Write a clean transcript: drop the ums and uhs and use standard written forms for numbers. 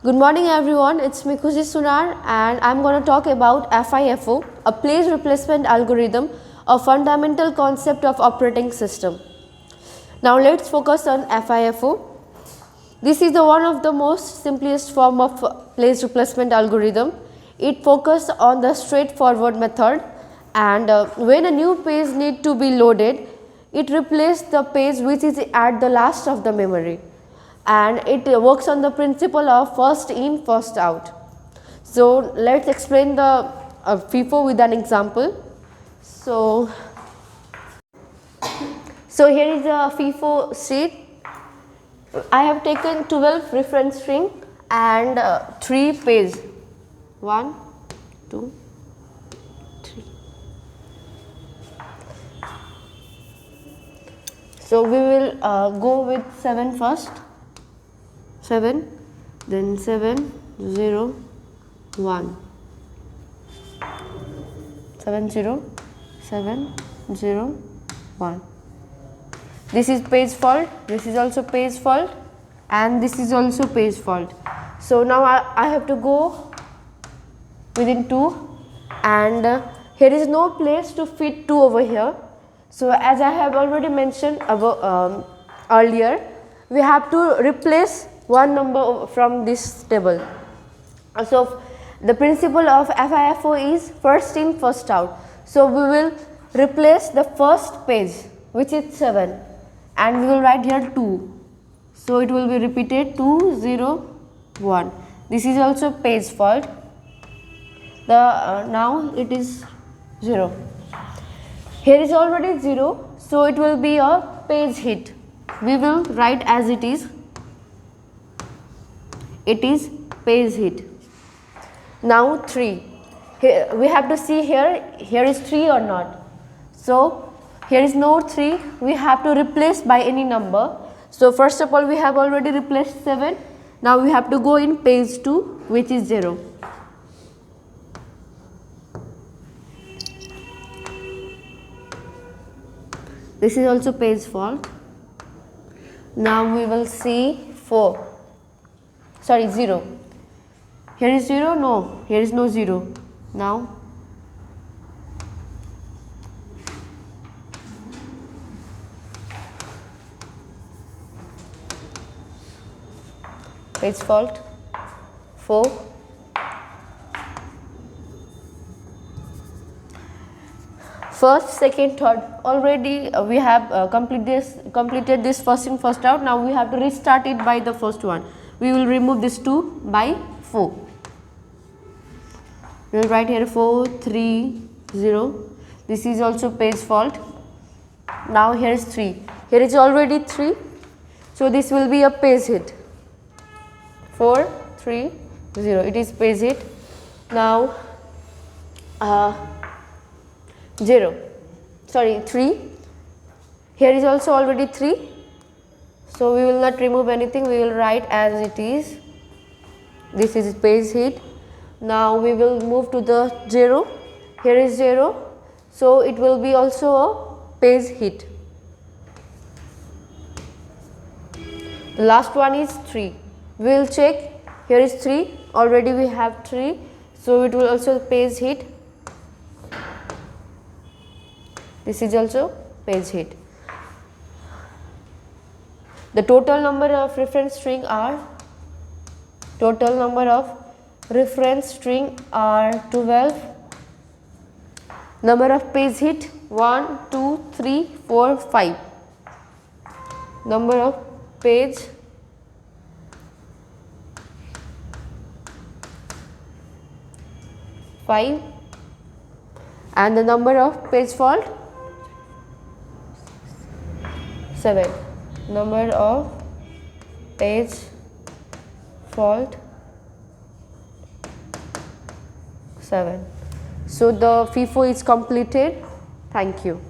Good morning everyone, it's me Khushi and I'm going to talk about FIFO, a place replacement algorithm, a fundamental concept of operating system. Now let's focus on FIFO. This is one of the most simplest form of place replacement algorithm. It focuses on the straightforward method, and when a new page need to be loaded, it replaces the page which is at the last of the memory, and it works on the principle of first in first out. So let's explain the FIFO with an example. So here is a FIFO sheet. I have taken 12 reference string and 3 page 1, 2, 3. So we will go with 7 first. 7, then 7, 0, 1. 7, 0, 7, 0, 1. This is page fault, this is also page fault, and this is also page fault. So now I have to go within 2, and here is no place to fit 2 over here. So as I have already mentioned about, earlier, we have to replace one number from this table. So the principle of FIFO is first in first out. So we will replace the first page, which is 7, and we will write here 2. So it will be repeated 2, 0, 1. This is also page fault. Now it is 0. Here is already 0, so it will be a page hit. We will write as it is. It is page hit. Now 3. Here we have to see here is 3 or not. So here is no 3. We have to replace by any number. So first of all, we have already replaced 7. Now we have to go in page 2, which is 0. This is also page fault. Now we will see 4. Sorry, 0. Here is 0? No, here is no 0. Now page fault, 4. First, second, third. Already we have completed this first in first out. Now we have to restart it by the first one. We will remove this 2 by 4. We will write here 4, 3, 0. This is also page fault. Now here is 3. Here is already 3. So this will be a page hit. 4, 3, 0. It is page hit. Now 0. Sorry, 3. Here is also already 3. So we will not remove anything. We will write as it is. This is page hit. Now we will move to the 0. Here is 0. So it will be also a page hit. The last one is 3. We will check. Here is 3. Already we have 3. So it will also page hit. This is also page hit. The total number of reference string are 12. Number of page hit 1, 2, 3, 4, 5. Number of page five, and the number of page fault 7. Number of page fault 7. So the FIFO is completed. Thank you.